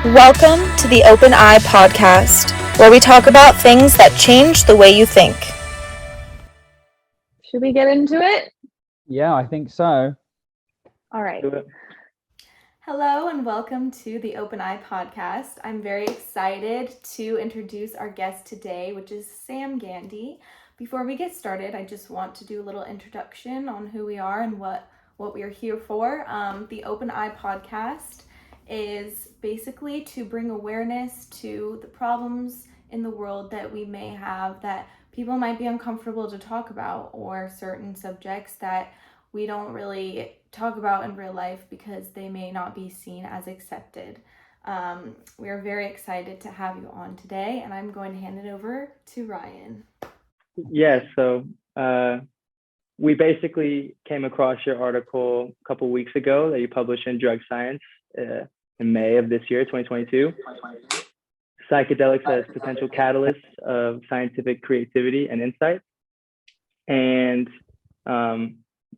Welcome to the Open Eye Podcast, where we talk about things that change the way you think. Should we get into it? Yeah, I think so. All right. Hello and welcome to the Open Eye Podcast. I'm very excited to introduce our guest today, which is Sam Gandy. Before we get started, I just want to do a little introduction on who we are and what we are here for. The Open Eye Podcast is basically to bring awareness to the problems in the world that we may have that people might be uncomfortable to talk about, or certain subjects that we don't really talk about in real life because they may not be seen as accepted. We are very excited to have you on today, and I'm going to hand it over to Ryan. Yeah, so we basically came across your article a couple weeks ago that you published in Drug Science in May of this year, 2022. Psychedelics as potential catalysts of scientific creativity and insight. And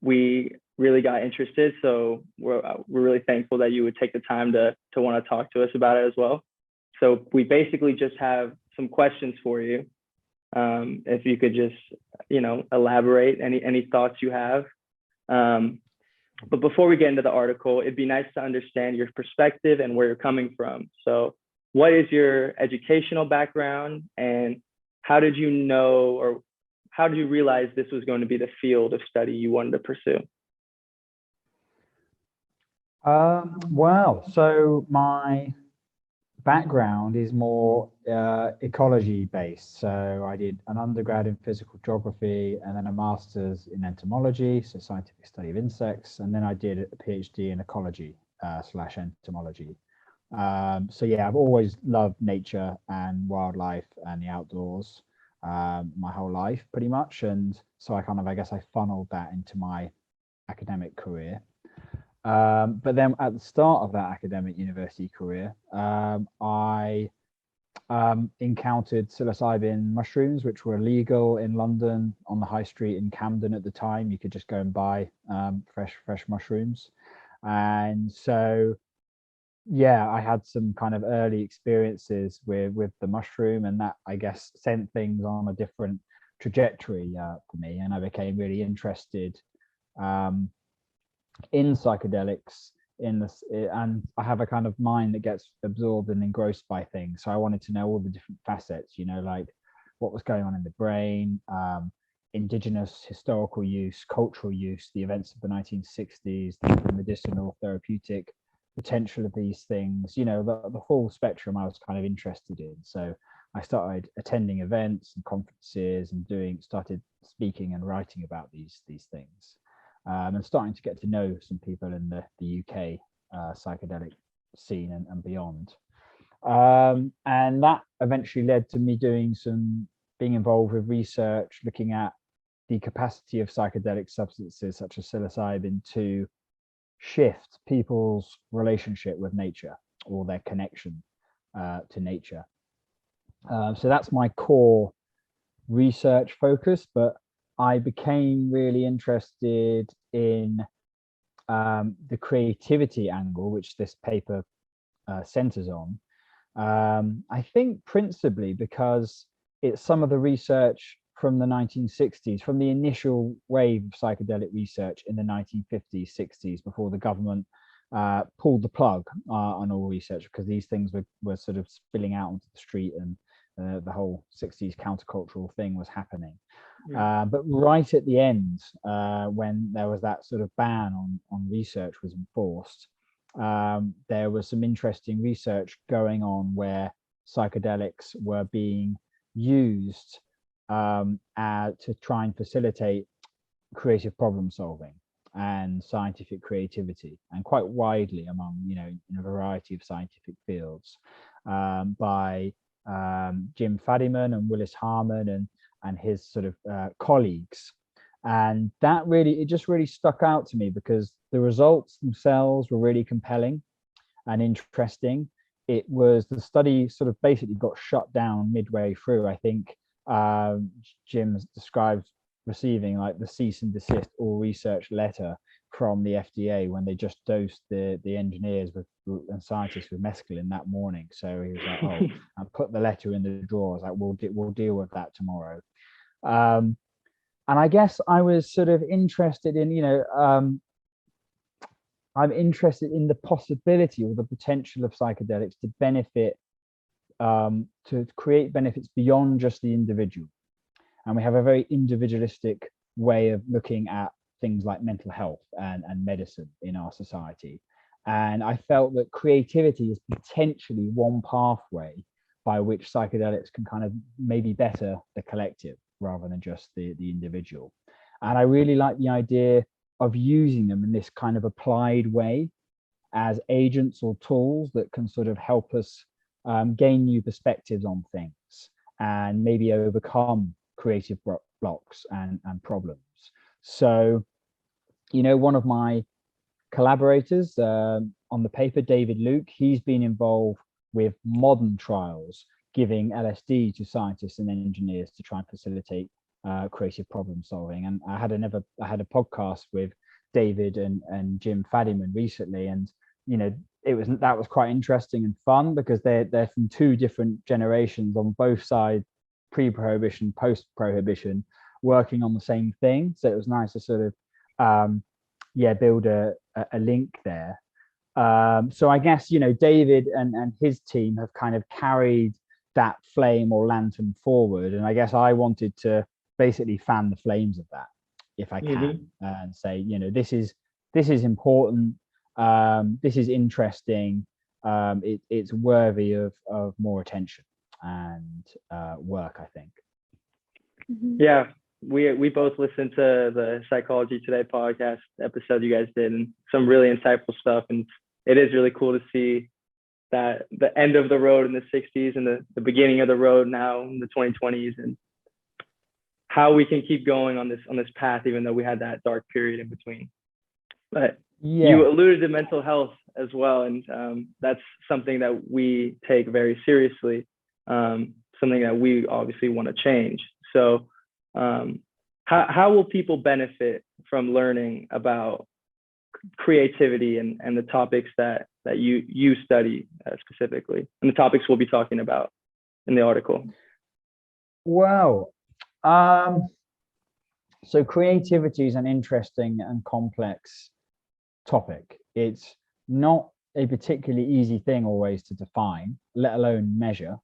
we really got interested, so we're really thankful that you would take the time to want to talk to us about it as well. So we basically just have some questions for you. If you could just, elaborate any thoughts you have. But before we get into the article, it'd be nice to understand your perspective and where you're coming from. So what is your educational background, and how did you know, or how did you realize this was going to be the field of study you wanted to pursue? So my background is more ecology based. So I did an undergrad in physical geography and then a master's in entomology, so scientific study of insects, and then I did a PhD in ecology / entomology. I've always loved nature and wildlife and the outdoors my whole life pretty much, and so I funneled that into my academic career. But then at the start of that academic university career, I encountered psilocybin mushrooms, which were illegal in London on the high street in Camden at the time. You could just go and buy fresh mushrooms. And so, I had some kind of early experiences with the mushroom, and that, I guess, sent things on a different trajectory for me. And I became really interested in psychedelics and I have a kind of mind that gets absorbed and engrossed by things, so I wanted to know all the different facets, like what was going on in the brain, indigenous historical use, cultural use, the events of the 1960s, the medicinal therapeutic potential of these things, the full spectrum I was kind of interested in. So I started attending events and conferences and started speaking and writing about these things. And starting to get to know some people in the UK psychedelic scene and beyond. And that eventually led to me being involved with research, looking at the capacity of psychedelic substances such as psilocybin to shift people's relationship with nature or their connection to nature. So that's my core research focus, but I became really interested in the creativity angle, which this paper centers on. I think principally because it's some of the research from the 1960s, from the initial wave of psychedelic research in the 1950s, 60s, before the government pulled the plug on all research, because these things were sort of spilling out onto the street, and the whole 60s countercultural thing was happening. But right at the end, when there was that sort of ban on research was enforced, there was some interesting research going on where psychedelics were being used to try and facilitate creative problem solving and scientific creativity, and quite widely among, in a variety of scientific fields, by Jim Fadiman and Willis Harman and his sort of colleagues. And that it just really stuck out to me because the results themselves were really compelling and interesting. It was, the study sort of basically got shut down midway through. I think Jim described receiving like the cease and desist all research letter from the FDA when they just dosed the engineers and scientists with mescaline that morning. So he was like, "Oh, I put the letter in the drawer. I was like, we'll deal with that tomorrow." And I guess I was sort of interested in, I'm interested in the possibility or the potential of psychedelics to benefit, to create benefits beyond just the individual. And we have a very individualistic way of looking at things like mental health and medicine in our society. And I felt that creativity is potentially one pathway by which psychedelics can kind of maybe better the collective rather than just the individual. And I really like the idea of using them in this kind of applied way as agents or tools that can sort of help us gain new perspectives on things and maybe overcome creative blocks and problems. So, one of my collaborators on the paper, David Luke, he's been involved with modern trials, giving LSD to scientists and engineers to try and facilitate creative problem solving. And I had a podcast with David and Jim Fadiman recently, and that was quite interesting and fun because they're from two different generations on both sides, pre-prohibition, post-prohibition, working on the same thing. So it was nice to sort of build a link there. So I guess David and his team have kind of carried that flame or lantern forward, and I guess I wanted to basically fan the flames of that if I can, and say this is important, this is interesting, it's worthy of more attention and work, I think. Yeah, we both listened to the Psychology Today podcast episode you guys did, and some really insightful stuff. And it is really cool to see that the end of the road in the 60s and the beginning of the road now in the 2020s, and how we can keep going on this path, even though we had that dark period in between. But you alluded to mental health as well, and that's something that we take very seriously, something that we obviously want to change. So how will people benefit from learning about creativity and the topics that you study specifically, and the topics we'll be talking about in the article? Well, so creativity is an interesting and complex topic. It's not a particularly easy thing always to define, let alone measure,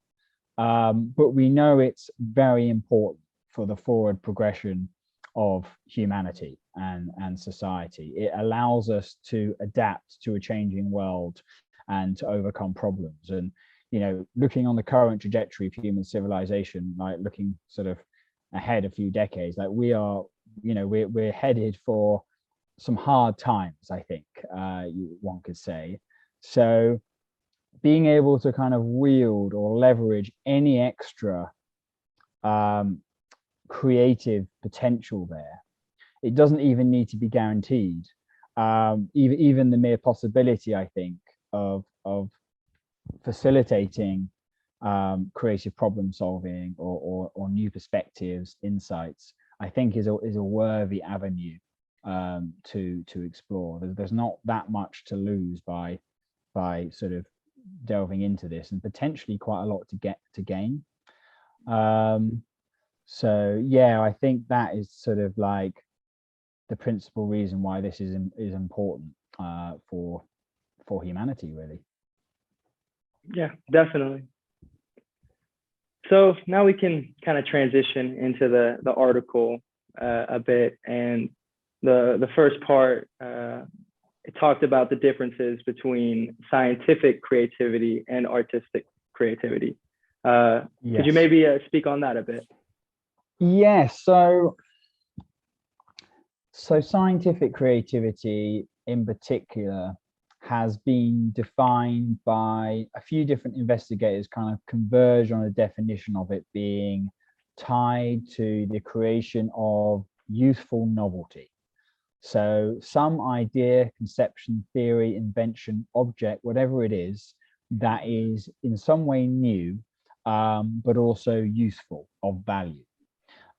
but we know it's very important for the forward progression of humanity and society. It allows us to adapt to a changing world and to overcome problems. And looking on the current trajectory of human civilization, like looking sort of ahead a few decades, like we're headed for some hard times, I think, one could say. So being able to kind of wield or leverage any extra creative potential there, it doesn't even need to be guaranteed. Even the mere possibility, I think, of facilitating creative problem solving or new perspectives, insights, I think is a worthy avenue to explore. There's not that much to lose by sort of delving into this, and potentially quite a lot to gain. So yeah, I think that is sort of like the principal reason why this is important for humanity, really. Yeah, definitely. So now we can kind of transition into the article a bit, and the first part, it talked about the differences between scientific creativity and artistic creativity. Yes. Could you maybe speak on that a bit? Yes. So scientific creativity in particular has been defined by a few different investigators, kind of converge on a definition of it being tied to the creation of youthful novelty. So some idea, conception, theory, invention, object, whatever it is, that is in some way new, but also useful, of value.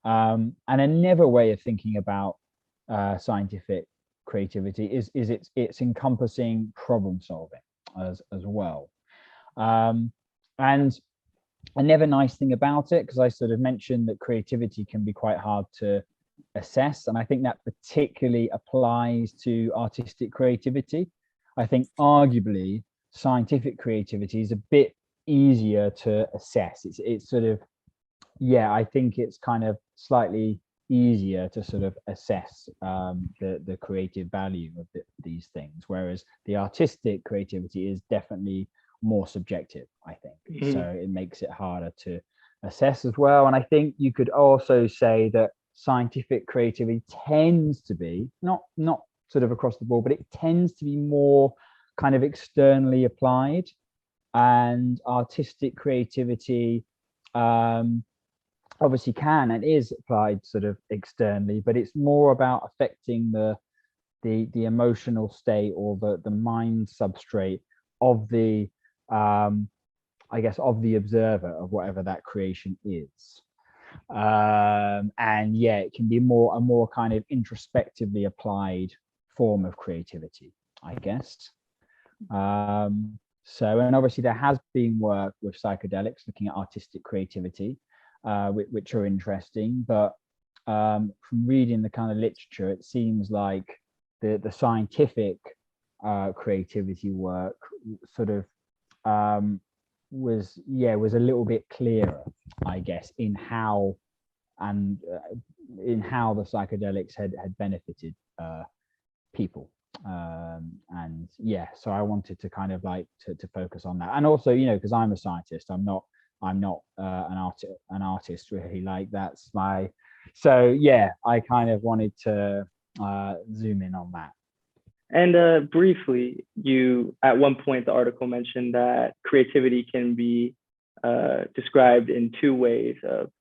And another way of thinking about scientific creativity is it's encompassing problem solving as well. And another nice thing about it, because I sort of mentioned that creativity can be quite hard to assess, and I think that particularly applies to artistic creativity. I think arguably scientific creativity is a bit easier to assess. It's sort of, yeah, I think it's kind of slightly easier to sort of assess the creative value of these things, whereas the artistic creativity is definitely more subjective, I think. So it makes it harder to assess as well. And I think you could also say that scientific creativity tends to be not sort of across the board, but it tends to be more kind of externally applied, and artistic creativity obviously can and is applied sort of externally, but it's more about affecting the emotional state or the mind substrate of the I guess of the observer of whatever that creation is. And yeah, it can be a more kind of introspectively applied form of creativity, I guess. So, and obviously there has been work with psychedelics looking at artistic creativity, which are interesting, but from reading the kind of literature, it seems like the scientific creativity work sort of was a little bit clearer, I guess, in how the psychedelics had benefited people. And yeah, so I wanted to kind of like to focus on that, and also, you know, because I'm a scientist, I'm not an artist really, like that's my, so yeah, I kind of wanted to zoom in on that. And briefly, you at one point the article mentioned that creativity can be described in two ways of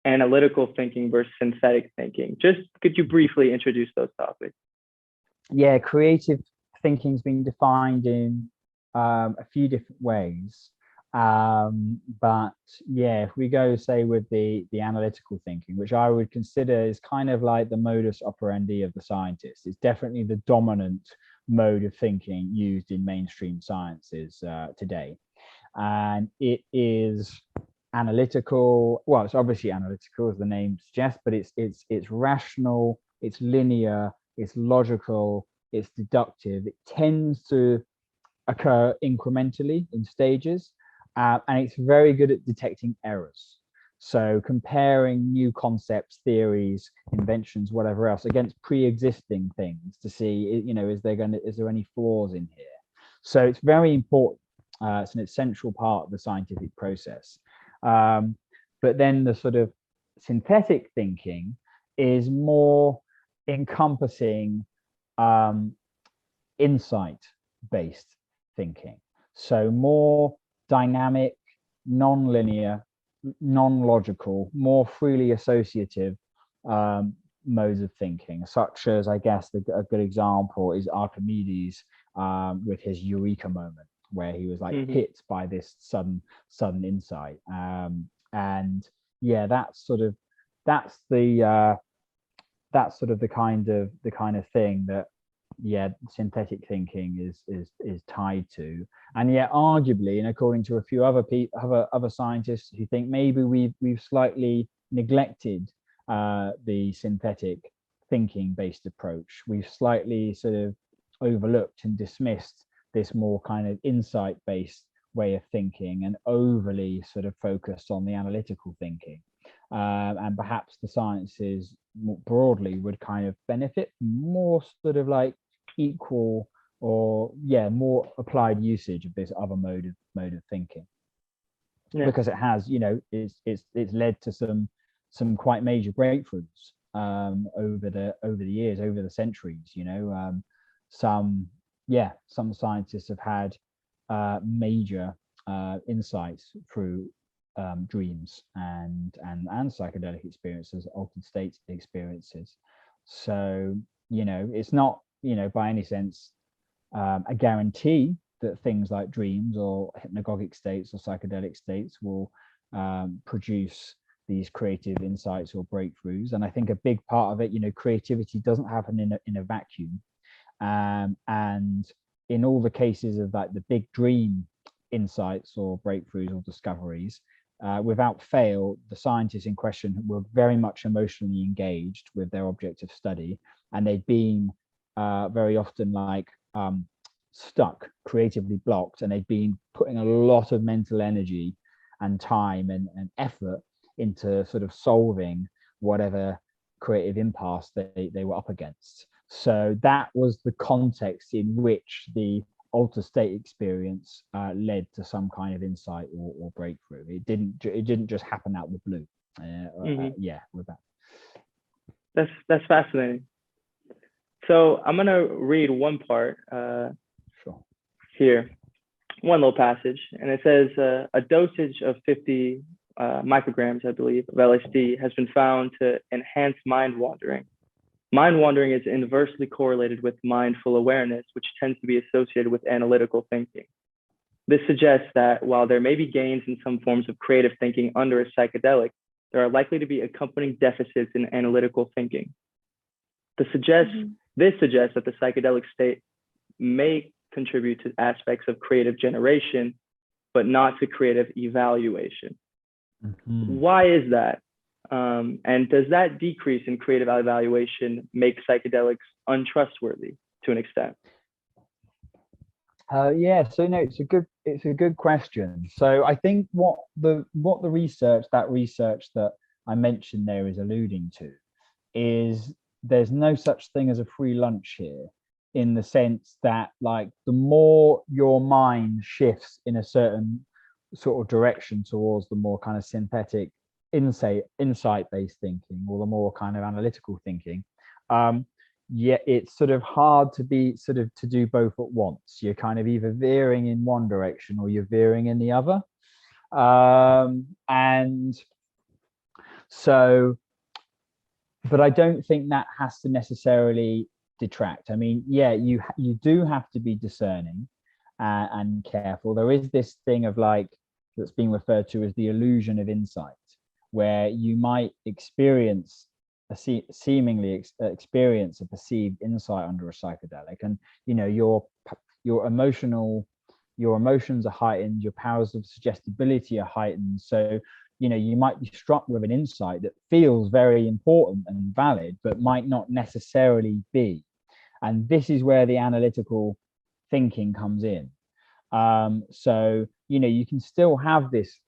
analytical thinking versus synthetic thinking. Just could you briefly introduce those topics? Yeah, creative thinking's been defined in a few different ways. But yeah, if we go, say, with the analytical thinking, which I would consider is kind of like the modus operandi of the scientist, it's definitely the dominant mode of thinking used in mainstream sciences today. And it is analytical. Well, it's obviously analytical, as the name suggests, but it's rational, it's linear, it's logical, it's deductive. It tends to occur incrementally in stages. And it's very good at detecting errors. So comparing new concepts, theories, inventions, whatever else against pre-existing things to see, you know, is there any flaws in here? So it's very important. It's an essential part of the scientific process. But then the sort of synthetic thinking is more encompassing insight-based thinking. So more dynamic, non-linear, non-logical, more freely associative modes of thinking, such as, I guess, a good example is Archimedes with his eureka moment, where he was like hit by this sudden insight. And yeah, that's the kind of thing that, yeah, synthetic thinking is tied to. And yet arguably, and according to a few other scientists who think maybe we've slightly neglected the synthetic thinking based approach, we've slightly sort of overlooked and dismissed this more kind of insight based way of thinking and overly sort of focused on the analytical thinking. And perhaps the sciences more broadly would kind of benefit more sort of like equal or more applied usage of this other mode of thinking, because it has, you know, it's led to some quite major breakthroughs over the years, over the centuries. You know, some scientists have had major insights through dreams and psychedelic experiences, altered state experiences. So, you know, it's not, you know, by any sense a guarantee that things like dreams or hypnagogic states or psychedelic states will produce these creative insights or breakthroughs. And I think a big part of it, you know, creativity doesn't happen in a vacuum. And in all the cases of like the big dream insights or breakthroughs or discoveries, without fail, the scientists in question were very much emotionally engaged with their object of study, and they'd been very often like stuck, creatively blocked, and they'd been putting a lot of mental energy and time and effort into sort of solving whatever creative impasse they were up against. So that was the context in which the altered state experience led to some kind of insight or breakthrough. It didn't just happen out of the blue. With that. That's fascinating. So I'm gonna read one part Sure. here, one little passage, and it says a dosage of 50 micrograms, I believe, of LSD has been found to enhance mind wandering. Mind wandering is inversely correlated with mindful awareness, which tends to be associated with analytical thinking. This suggests that while there may be gains in some forms of creative thinking under a psychedelic, there are likely to be accompanying deficits in analytical thinking. This suggests that the psychedelic state may contribute to aspects of creative generation, but not to creative evaluation. Why is that? And does that decrease in creative evaluation make psychedelics untrustworthy to an extent? So no, it's a good question. So I think what the research that I mentioned there is alluding to is there's no such thing as a free lunch here, in the sense that like the more your mind shifts in a certain sort of direction towards the more kind of synthetic insight-based thinking, or the more kind of analytical thinking, it's sort of hard to do both at once. You're kind of either veering in one direction or you're veering in the other. And so, but I don't think that has to necessarily detract. I mean, yeah, you do have to be discerning and careful. There is this thing of like, that's being referred to as the illusion of insight, where you might experience experience a perceived insight under a psychedelic, and you know your emotions are heightened, your powers of suggestibility are heightened. So you know you might be struck with an insight that feels very important and valid, but might not necessarily be. And this is where the analytical thinking comes in. So you know you can still have this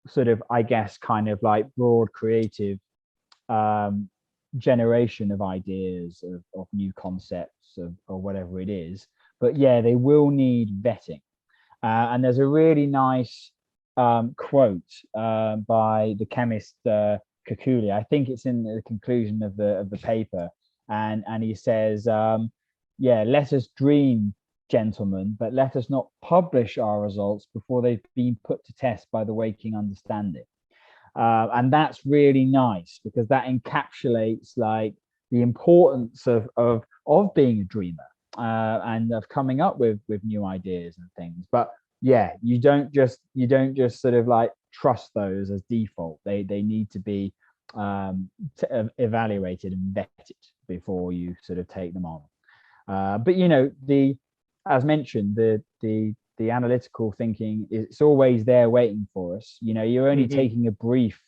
sort of, I guess, kind of like broad creative generation of ideas, of new concepts, or whatever it is, but yeah, they will need vetting. And there's a really nice quote by the chemist Kekule. I think it's in the conclusion of the paper, and he says, let us dream, gentlemen, but let us not publish our results before they've been put to test by the waking understanding. And that's really nice, because that encapsulates like the importance of being a dreamer and of coming up with new ideas and things. But yeah, you don't just sort of like trust those as default. They need to be evaluated and vetted before you sort of take them on. But you know, as mentioned, the analytical thinking, it's always there waiting for us. You know, you're only taking a brief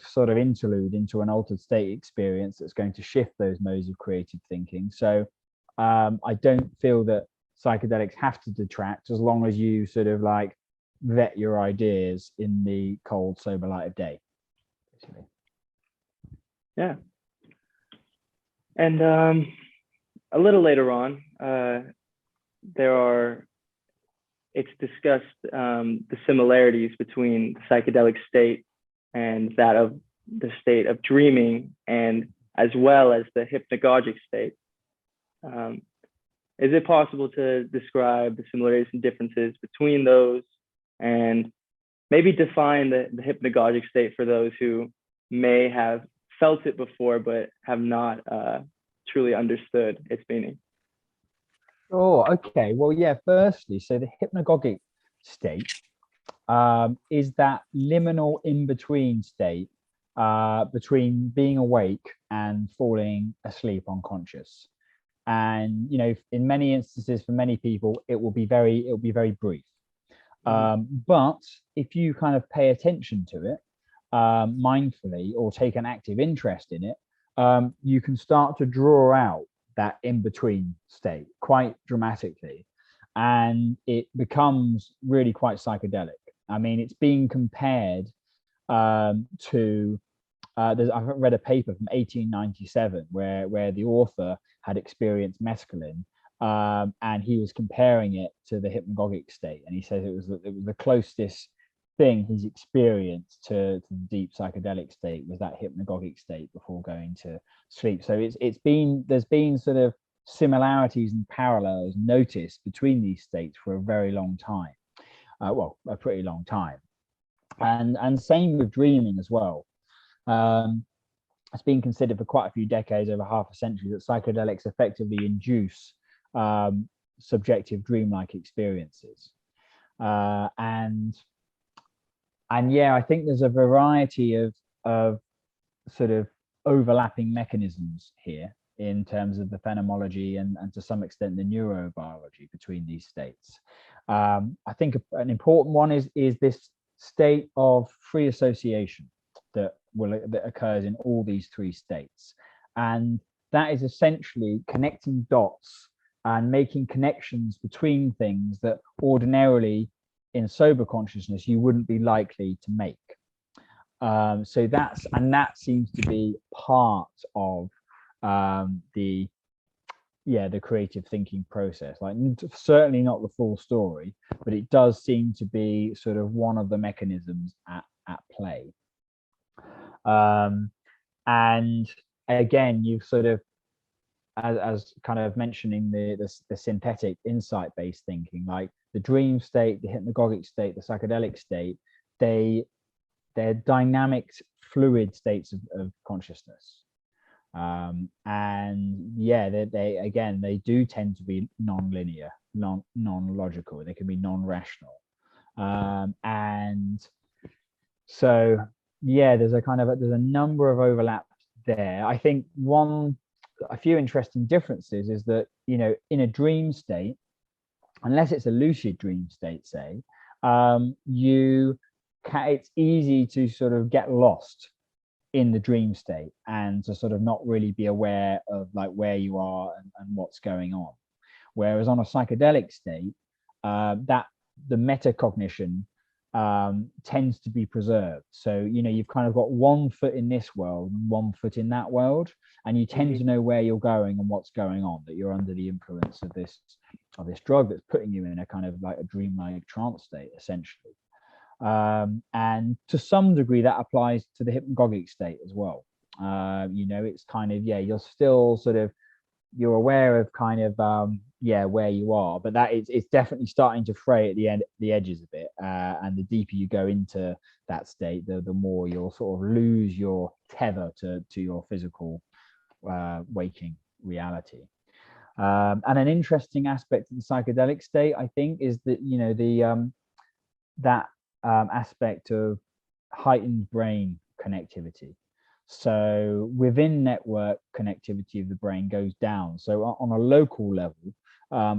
sort of interlude into an altered state experience that's going to shift those modes of creative thinking. So I don't feel that psychedelics have to detract, as long as you sort of like vet your ideas in the cold, sober light of day, basically. Yeah. And a little later on, it's discussed the similarities between the psychedelic state and that of the state of dreaming, and as well as the hypnagogic state. Is it possible to describe the similarities and differences between those, and maybe define the hypnagogic state for those who may have felt it before but have not truly understood its meaning? Oh, okay. Well, yeah, firstly, so the hypnagogic state is that liminal in-between state between being awake and falling asleep unconscious. and in many instances, for many people, it will be very brief. But if you kind of pay attention to it mindfully, or take an active interest in it, you can start to draw out that in-between state quite dramatically, and it becomes really quite psychedelic. I mean, it's being compared to I've read a paper from 1897 where the author had experienced mescaline, and he was comparing it to the hypnagogic state, and he says it was the closest thing he's experienced to the deep psychedelic state was that hypnagogic state before going to sleep. So there's been sort of similarities and parallels noticed between these states for a very long time, a pretty long time, and same with dreaming as well. It's been considered for quite a few decades, over half a century, that psychedelics effectively induce subjective dreamlike experiences, and yeah, I think there's a variety of sort of overlapping mechanisms here in terms of the phenomenology and to some extent the neurobiology between these states. I think an important one is this state of free association that occurs in all these three states, and that is essentially connecting dots and making connections between things that ordinarily in sober consciousness you wouldn't be likely to make. So that seems to be part of the creative thinking process. Like, certainly not the full story, but it does seem to be sort of one of the mechanisms at play. And again, you've sort of, as kind of mentioning the synthetic insight-based thinking, like the dream state, the hypnagogic state, the psychedelic state, they're dynamic, fluid states of consciousness. And yeah, they do tend to be non-linear, non-logical. They can be non-rational. And so yeah, there's a number of overlaps there. I think a few interesting differences is that, in a dream state, unless it's a lucid dream state, say, it's easy to sort of get lost in the dream state and to sort of not really be aware of like where you are and what's going on. Whereas on a psychedelic state, that the metacognition tends to be preserved. So you've kind of got one foot in this world and one foot in that world, and you tend to know where you're going and what's going on, that you're under the influence of this drug that's putting you in a kind of like a dreamlike trance state, essentially. And to some degree that applies to the hypnagogic state as well. It's kind of, you're still sort of, you're aware of kind of where you are, but that it's definitely starting to fray at the edges a bit, and the deeper you go into that state, the more you'll sort of lose your tether to your physical waking reality. And an interesting aspect of the psychedelic state, I think, is that that aspect of heightened brain connectivity. So within network, connectivity of the brain goes down. So on a local level,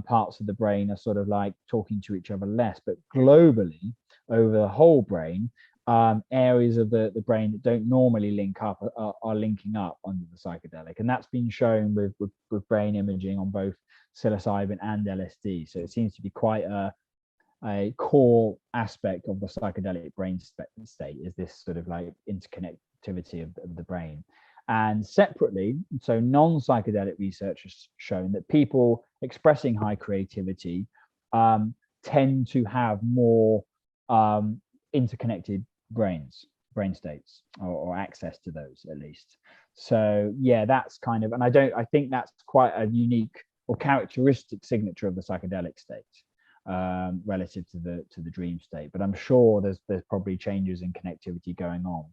parts of the brain are sort of like talking to each other less, but globally over the whole brain, areas of the brain that don't normally link up are linking up under the psychedelic. And that's been shown with brain imaging on both psilocybin and LSD. So it seems to be quite a core aspect of the psychedelic brain state, is this sort of like interconnectivity of the brain. And separately, so non-psychedelic research has shown that people expressing high creativity tend to have more interconnected brain states, or access to those at least. So yeah, that's kind of, and I think that's quite a unique or characteristic signature of the psychedelic state, relative to the dream state. But I'm sure there's probably changes in connectivity going on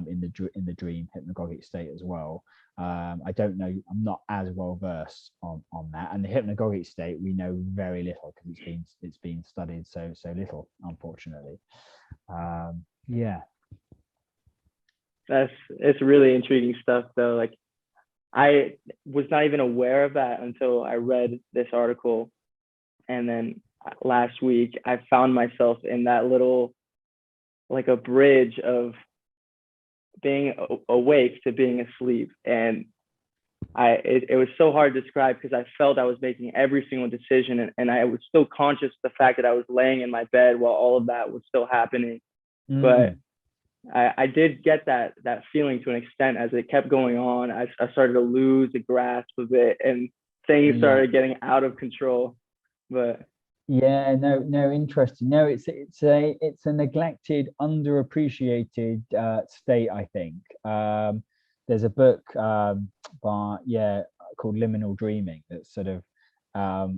in the dream hypnagogic state as well. I don't know, I'm not as well versed on that. And the hypnagogic state, we know very little because it's been studied so little, unfortunately. Yeah, It's really intriguing stuff though. Like, I was not even aware of that until I read this article. And then last week, I found myself in that little, like a bridge of being awake to being asleep. And it was so hard to describe because I felt I was making every single decision, and I was still conscious of the fact that I was laying in my bed while all of that was still happening. But I did get that feeling to an extent as it kept going on. I started to lose the grasp of it, and things started getting out of control. But no, interesting. No, it's a neglected, underappreciated state, I think. There's a book called Liminal Dreaming that's sort of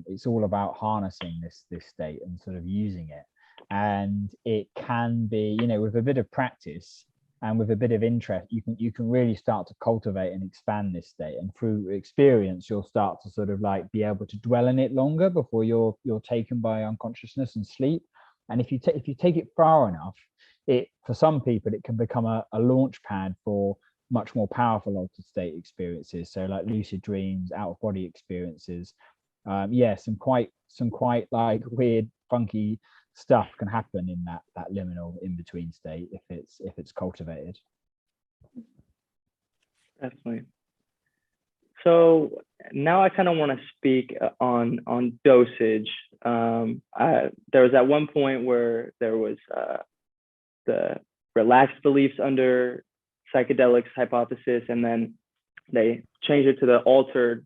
it's all about harnessing this state and sort of using it. And it can be, with a bit of practice and with a bit of interest, you can really start to cultivate and expand this state. And through experience, you'll start to sort of like be able to dwell in it longer before you're taken by unconsciousness and sleep. And if you take it far enough, for some people it can become a launch pad for much more powerful altered state experiences. So like lucid dreams, out of body experiences. Some quite like weird, funky stuff can happen in that liminal in between state if it's cultivated. Definitely. So now I kind of want to speak on dosage. There was at one point where there was the relaxed beliefs under psychedelics hypothesis, and then they changed it to the altered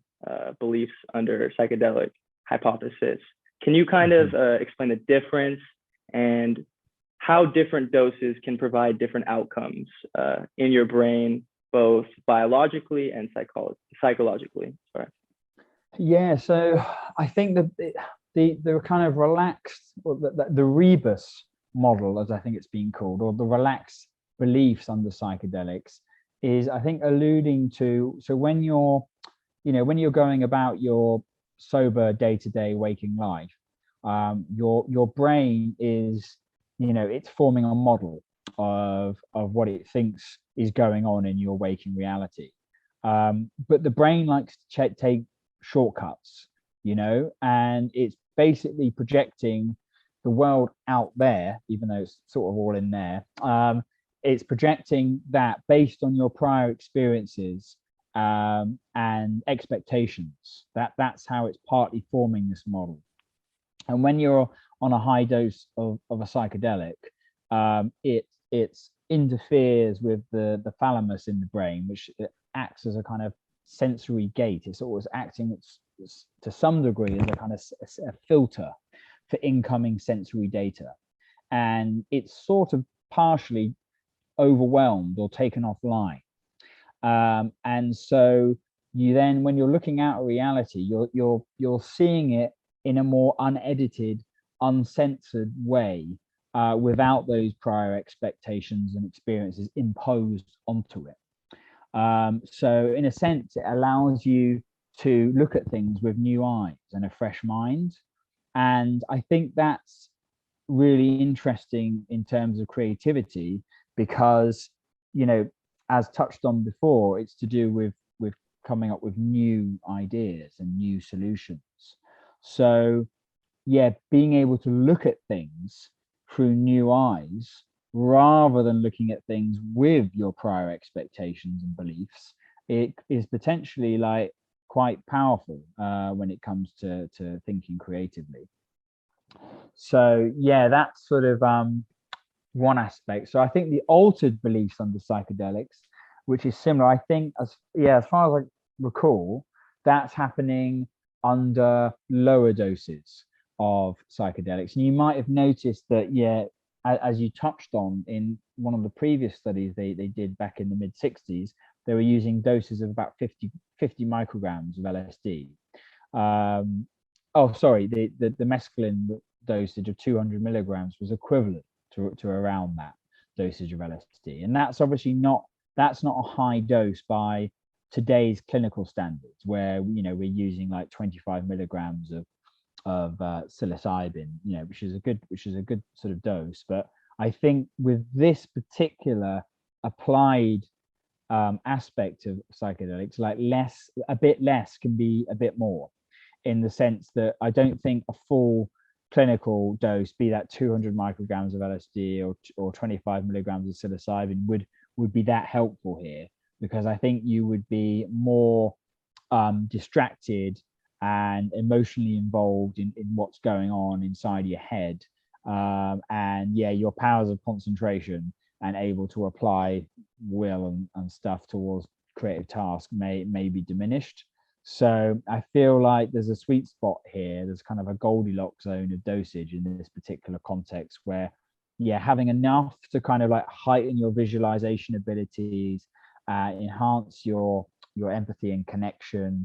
beliefs under psychedelic hypothesis. Can you kind of explain the difference and how different doses can provide different outcomes in your brain, both biologically and psychologically? Sorry. Yeah, so I think the kind of relaxed, or the rebus model, as I think it's being called, or the relaxed beliefs under psychedelics, is I think alluding to, so when you're going about your sober day-to-day waking life, your brain is, it's forming a model of what it thinks is going on in your waking reality. But the brain likes to take shortcuts, and it's basically projecting the world out there, even though it's sort of all in there. It's projecting that based on your prior experiences and expectations. That's how it's partly forming this model. And when you're on a high dose of a psychedelic, it interferes with the thalamus in the brain, which acts as a kind of sensory gate. It's always acting to some degree as a kind of a filter for incoming sensory data, and it's sort of partially overwhelmed or taken offline. And so you then, when you're looking out at reality, you're seeing it in a more unedited, uncensored way, without those prior expectations and experiences imposed onto it. So in a sense, it allows you to look at things with new eyes and a fresh mind. And I think that's really interesting in terms of creativity, because, as touched on before, it's to do with coming up with new ideas and new solutions. So being able to look at things through new eyes rather than looking at things with your prior expectations and beliefs, it is potentially like quite powerful when it comes to thinking creatively. So that's sort of one aspect. So I think the altered beliefs under psychedelics, which is similar, I think, as far as I recall, that's happening under lower doses of psychedelics. And you might have noticed that, as you touched on in one of the previous studies they did back in the mid 60s, they were using doses of about 50 micrograms of LSD. The mescaline dosage of 200 milligrams was equivalent to around that dosage of LSD. And that's obviously not a high dose by today's clinical standards, where we're using like 25 milligrams of psilocybin, which is a good sort of dose. But I think with this particular applied aspect of psychedelics, like a bit less can be a bit more, in the sense that I don't think a full clinical dose, be that 200 micrograms of LSD or 25 milligrams of psilocybin, would be that helpful here, because I think you would be more distracted and emotionally involved in what's going on inside your head, and yeah, your powers of concentration and able to apply will and stuff towards creative tasks may be diminished. So I feel like there's a sweet spot here. There's kind of a Goldilocks zone of dosage in this particular context, where yeah, having enough to kind of like heighten your visualization abilities, enhance your empathy and connection,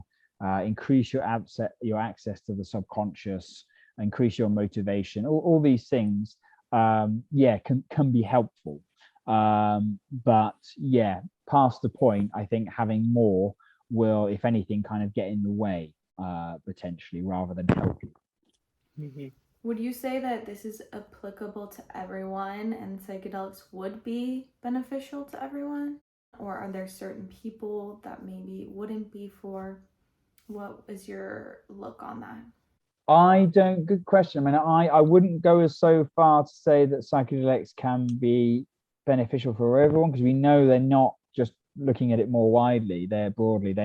increase your access to the subconscious, increase your motivation. All these things, yeah, can be helpful. But yeah, past the point, I think having more will, if anything, kind of get in the way, potentially, rather than help you. Mm-hmm. Would you say that this is applicable to everyone and psychedelics would be beneficial to everyone? Or are there certain people that maybe wouldn't be for? What is your look on that? Good question. I mean, I wouldn't go as so far to say that psychedelics can be beneficial for everyone, because we know they're not, just looking at it more widely, they're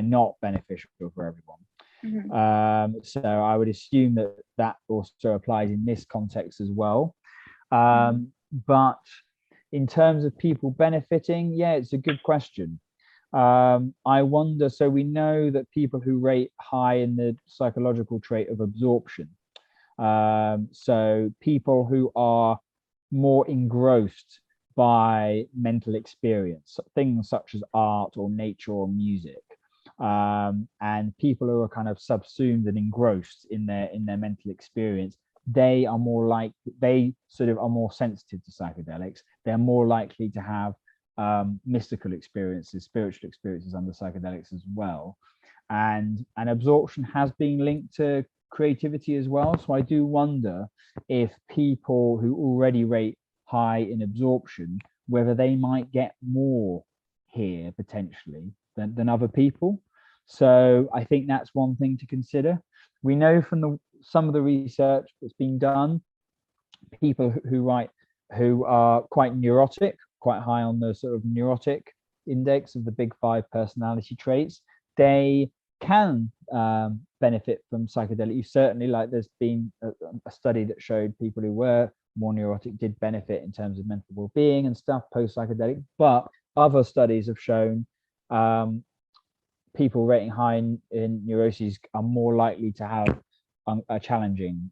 not beneficial for everyone. Mhm. So I would assume that also applies in this context as well. But in terms of people benefiting, yeah, it's a good question. I wonder, so we know that people who rate high in the psychological trait of absorption, so people who are more engrossed by mental experience, things such as art or nature or music, and people who are kind of subsumed and engrossed in their mental experience, they are more sensitive to psychedelics. They're more likely to have mystical experiences, spiritual experiences under psychedelics as well. And absorption has been linked to creativity as well. So I do wonder if people who already rate high in absorption, whether they might get more here potentially than other people. So I think that's one thing to consider. We know from some of the research that's been done, people who are quite neurotic, quite high on the sort of neurotic index of the big 5 personality traits, they can benefit from psychedelics. Certainly, like there's been a study that showed people who were more neurotic did benefit in terms of mental well-being and stuff post psychedelic. But other studies have shown people rating high in neuroses are more likely to have a challenging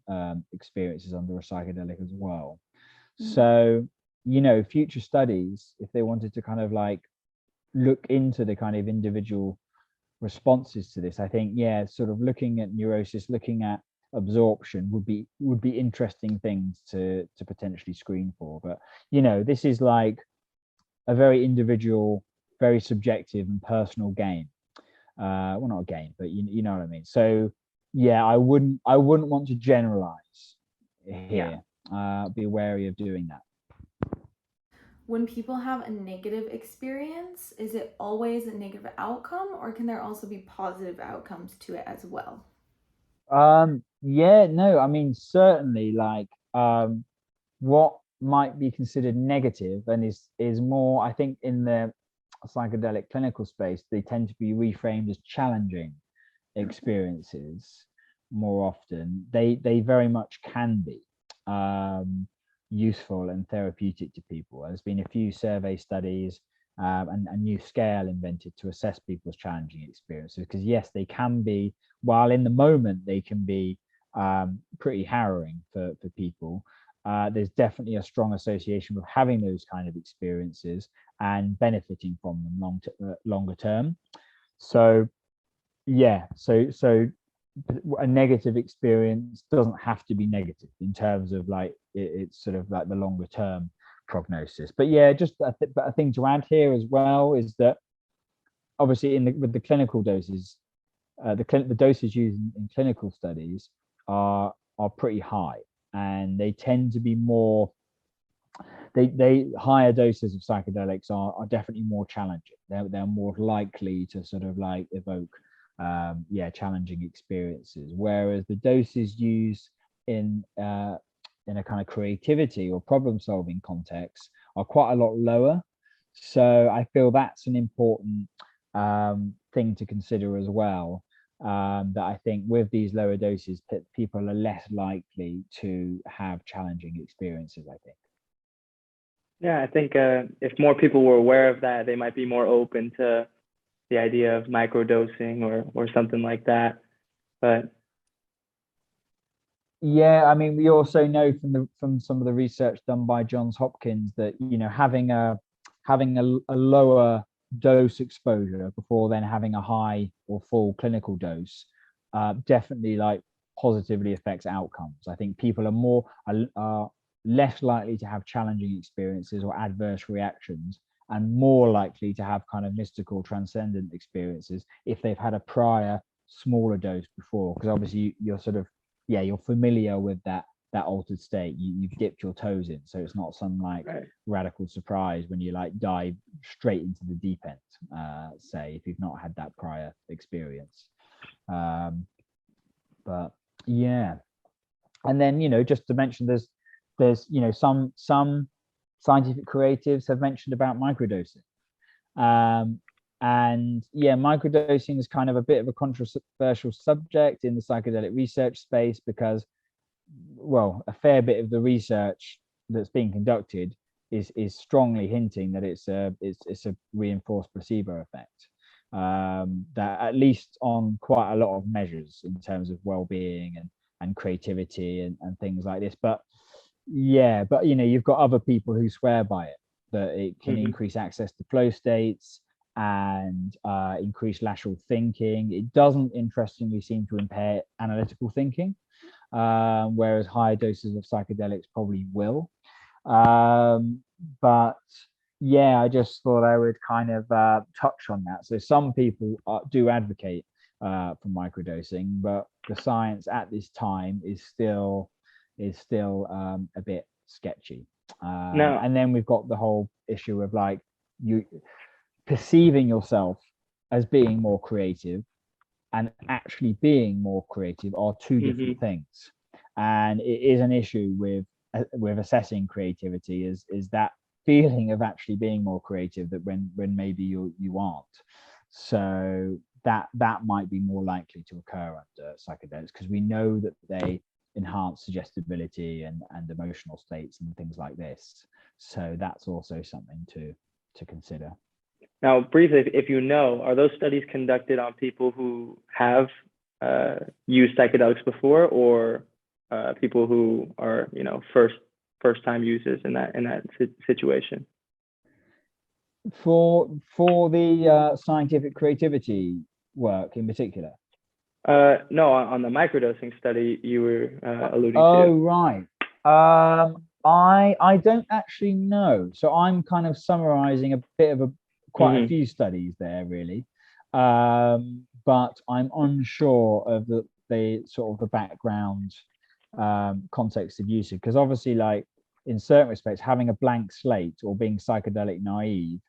experiences under a psychedelic as well. So, you know, future studies, if they wanted to kind of like look into the kind of individual responses to this, I think, yeah, sort of looking at neurosis, looking at absorption would be interesting things to potentially screen for. But, you know, this is like a very individual, very subjective and personal game. Well, not a game, but you know what I mean. So yeah, I wouldn't want to generalize here. Be wary of doing that. When people have a negative experience, is it always a negative outcome, or can there also be positive outcomes to it as well? Yeah, no, I mean, certainly, like what might be considered negative and is more, I think, in the psychedelic clinical space, they tend to be reframed as challenging experiences more often. They very much can be useful and therapeutic to people. There's been a few survey studies and a new scale invented to assess people's challenging experiences, because yes, they can be, while in the moment they can be pretty harrowing for people. There's definitely a strong association with having those kind of experiences and benefiting from them longer term. So yeah, so a negative experience doesn't have to be negative in terms of like it's sort of like the longer term prognosis. But yeah, just a thing to add here as well is that obviously with the clinical doses, the doses used in clinical studies are pretty high, and they tend to be more they higher doses of psychedelics are definitely more challenging. They're more likely to sort of like evoke challenging experiences, whereas the doses used in a kind of creativity or problem solving context are quite a lot lower. So I feel that's an important thing to consider as well. That I think with these lower doses, people are less likely to have challenging experiences, I think. Yeah, I think if more people were aware of that, they might be more open to the idea of microdosing or something like that. But yeah, I mean, we also know from some of the research done by Johns Hopkins that having a lower dose exposure before then having a high or full clinical dose definitely like positively affects outcomes. I think people are less likely to have challenging experiences or adverse reactions, and more likely to have kind of mystical transcendent experiences if they've had a prior smaller dose before, because obviously you're sort of you're familiar with that altered state. You've dipped your toes in, so it's not some like radical surprise when you like dive straight into the deep end, say, if you've not had that prior experience. But yeah, and then just to mention, there's some scientific creatives have mentioned about microdosing. And yeah, microdosing is kind of a bit of a controversial subject in the psychedelic research space because, well, a fair bit of the research that's being conducted is strongly hinting that it's a reinforced placebo effect. That at least on quite a lot of measures in terms of well-being and creativity and things like this. But yeah, but you've got other people who swear by it, that it can increase access to flow states and increase lateral thinking. It doesn't, interestingly, seem to impair analytical thinking, whereas higher doses of psychedelics probably will. But yeah, I just thought I would kind of touch on that. So some people do advocate for microdosing, but the science at this time is still a bit sketchy. And then we've got the whole issue of like you perceiving yourself as being more creative and actually being more creative are two different things. And it is an issue with assessing creativity is that feeling of actually being more creative, that when maybe you aren't. So that might be more likely to occur under psychedelics, because we know that they enhance suggestibility and emotional states and things like this. So that's also something to consider. Now, briefly, if are those studies conducted on people who have used psychedelics before, or people who are first time users in that situation? For the scientific creativity work in particular? No, on the microdosing study you were alluding to. Oh, right. I don't actually know. So I'm kind of summarizing a bit of quite a few studies there, really. But I'm unsure of the sort of the background context of usage, because obviously, like, in certain respects, having a blank slate or being psychedelic naive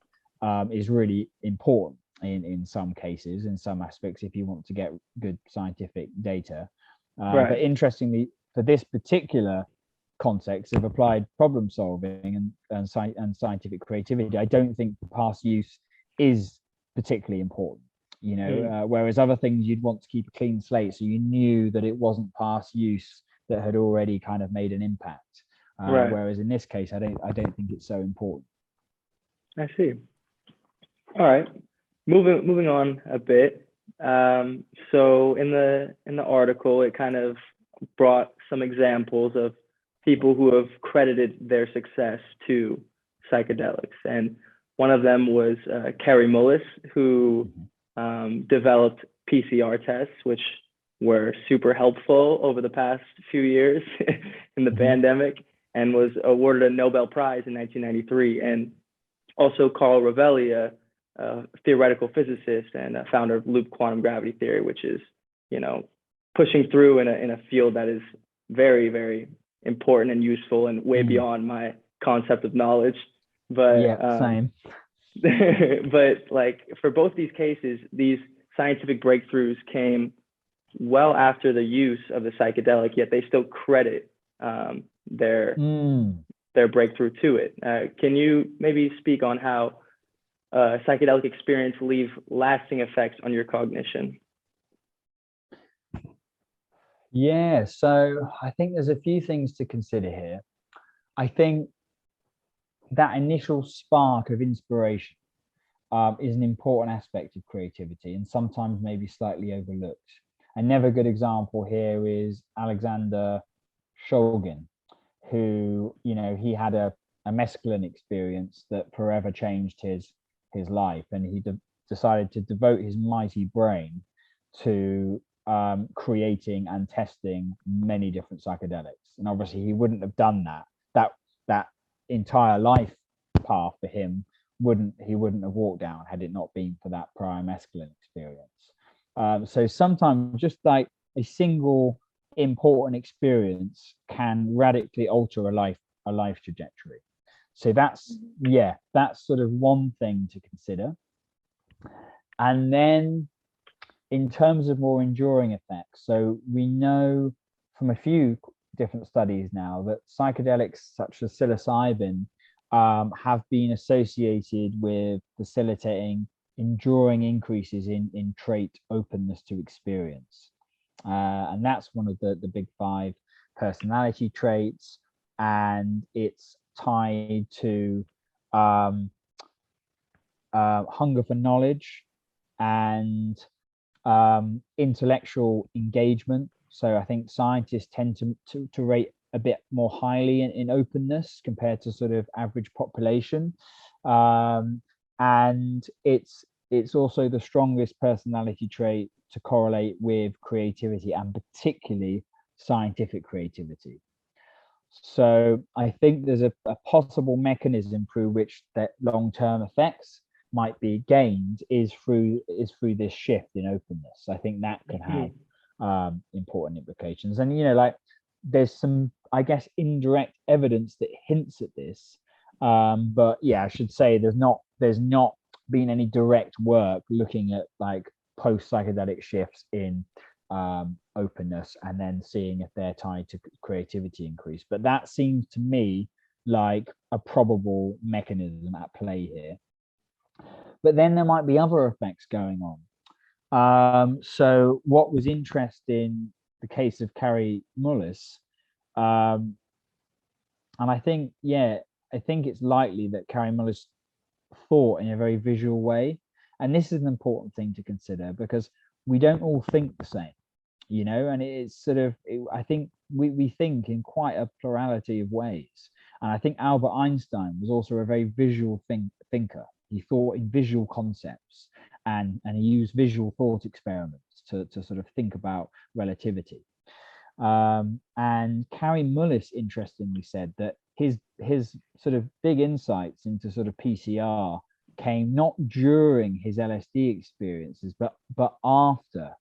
is really important in some cases, in some aspects, if you want to get good scientific data. But interestingly, for this particular context of applied problem solving and scientific creativity, I don't think past use is particularly important. Whereas other things you'd want to keep a clean slate, so you knew that it wasn't past use that had already kind of made an impact. Whereas in this case, I don't think it's so important. I see. All right, moving on a bit. So in the article, it kind of brought some examples of people who have credited their success to psychedelics, and one of them was Carrie Mullis, who developed PCR tests, which were super helpful over the past few years in the pandemic, and was awarded a Nobel Prize in 1993. And also Carl Rovelli, a theoretical physicist and a founder of loop quantum gravity theory, which is, pushing through in a field that is very, very important and useful and way beyond my concept of knowledge, but yeah, same. but like for both these cases, these scientific breakthroughs came well after the use of the psychedelic, yet they still credit their breakthrough to it. Can you maybe speak on how psychedelic experience leave lasting effects on your cognition? Yeah, so I think there's a few things to consider here. I think that initial spark of inspiration is an important aspect of creativity and sometimes maybe slightly overlooked. Another good example here is Alexander Shulgin, who, you know, he had a mescaline experience that forever changed his life, and he decided to devote his mighty brain to creating and testing many different psychedelics. And obviously he wouldn't have done that entire life path for him he wouldn't have walked down had it not been for that prior mescaline experience. So sometimes just like a single important experience can radically alter a life trajectory. So that's sort of one thing to consider. And then in terms of more enduring effects, so we know from a few different studies now that psychedelics such as psilocybin have been associated with facilitating enduring increases in trait openness to experience. And that's one of the big 5 personality traits, and it's tied to hunger for knowledge and intellectual engagement. So I think scientists tend to rate a bit more highly in openness compared to sort of average population, and it's also the strongest personality trait to correlate with creativity, and particularly scientific creativity. So I think there's a possible mechanism through which that long-term effects might be gained is through this shift in openness. I think that can have important implications. And, you know, like there's some, I guess, indirect evidence that hints at this. But yeah, I should say there's not been any direct work looking at like post-psychedelic shifts in openness and then seeing if they're tied to creativity increase. But that seems to me like a probable mechanism at play here. But then there might be other effects going on. So what was interesting, the case of Carrie Mullis, and I think it's likely that Carrie Mullis thought in a very visual way. And this is an important thing to consider because we don't all think the same, you know, and it's sort of, I think we think in quite a plurality of ways. And I think Albert Einstein was also a very visual thinker. He thought in visual concepts and he used visual thought experiments to sort of think about relativity. And Carrie Mullis interestingly said that his sort of big insights into sort of PCR came not during his LSD experiences, but after.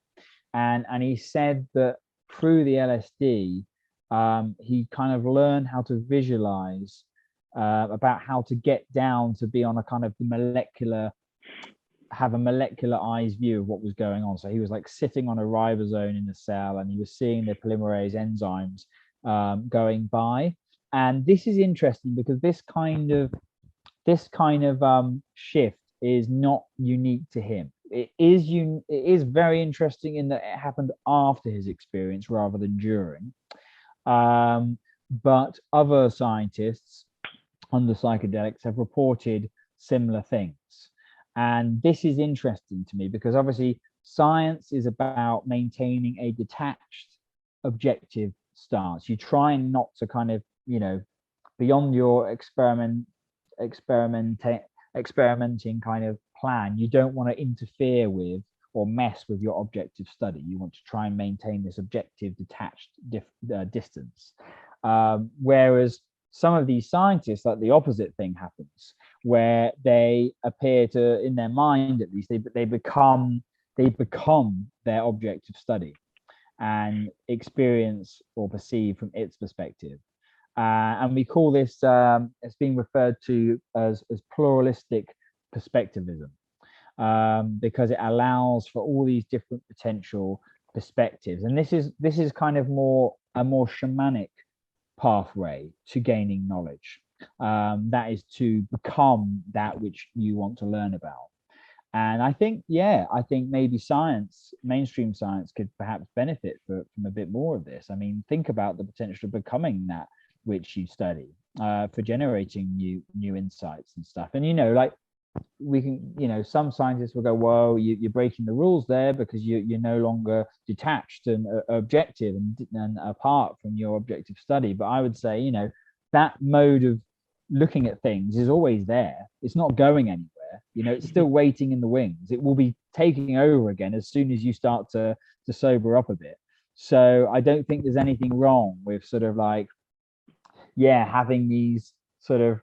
And he said that through the LSD, he kind of learned how to visualize about how to get down to be on a kind of have a molecularized view of what was going on. So he was like sitting on a ribosome in the cell and he was seeing the polymerase enzymes going by. And this is interesting because this kind of shift is not unique to him. It is very interesting in that it happened after his experience rather than during. But other scientists under psychedelics have reported similar things. And this is interesting to me because obviously science is about maintaining a detached, objective stance. You try not to kind of, you know, beyond your experimenting kind of plan. You don't want to interfere with or mess with your objective study. You want to try and maintain this objective, detached distance. Whereas some of these scientists, like the opposite thing happens, where they appear to, in their mind at least, they become their object of study and experience or perceive from its perspective. And we call this, it's being referred to as pluralistic perspectivism, because it allows for all these different potential perspectives. And this is kind of a more shamanic pathway to gaining knowledge. That is to become that which you want to learn about. And I think maybe science, mainstream science, could perhaps benefit from a bit more of this. I mean, think about the potential of becoming that which you study, for generating new insights and stuff. And like, we can, some scientists will go, well, you're breaking the rules there, because you're no longer detached and objective and apart from your objective study. But I would say, that mode of looking at things is always there. It's not going anywhere. It's still waiting in the wings. It will be taking over again as soon as you start to sober up a bit. So I don't think there's anything wrong with sort of like, having these sort of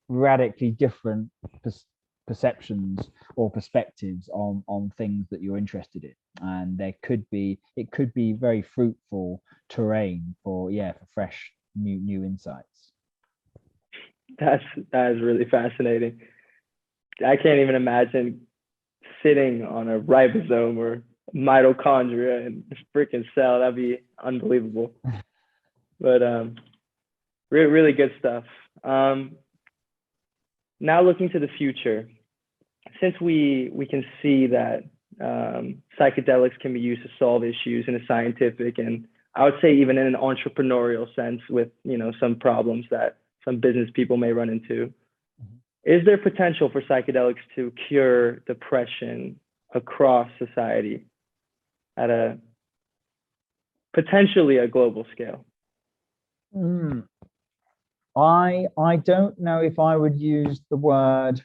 radically different perceptions or perspectives on things that you're interested in. And it could be very fruitful terrain for fresh new insights. That is really fascinating. I can't even imagine sitting on a ribosome or mitochondria in a freaking cell. That'd be unbelievable. But really good stuff. Now looking to the future, since we can see that psychedelics can be used to solve issues in a scientific, and I would say even in an entrepreneurial sense, with some problems that some business people may run into. Is there potential for psychedelics to cure depression across society at a potentially a global scale? I don't know if I would use the word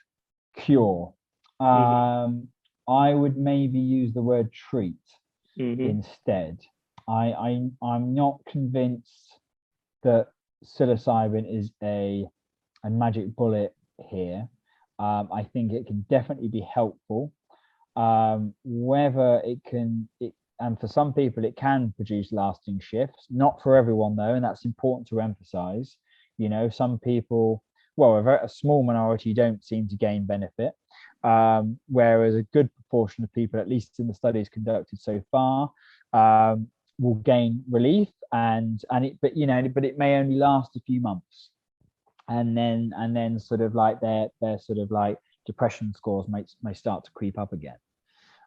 cure. I would maybe use the word treat instead. I'm not convinced that psilocybin is a magic bullet here. I think it can definitely be helpful. Whether and for some people it can produce lasting shifts. Not for everyone though, and that's important to emphasize. Some people, a small minority, don't seem to gain benefit, whereas a good proportion of people, at least in the studies conducted so far, will gain relief, but it may only last a few months, and then sort of like their sort of like depression scores may start to creep up again.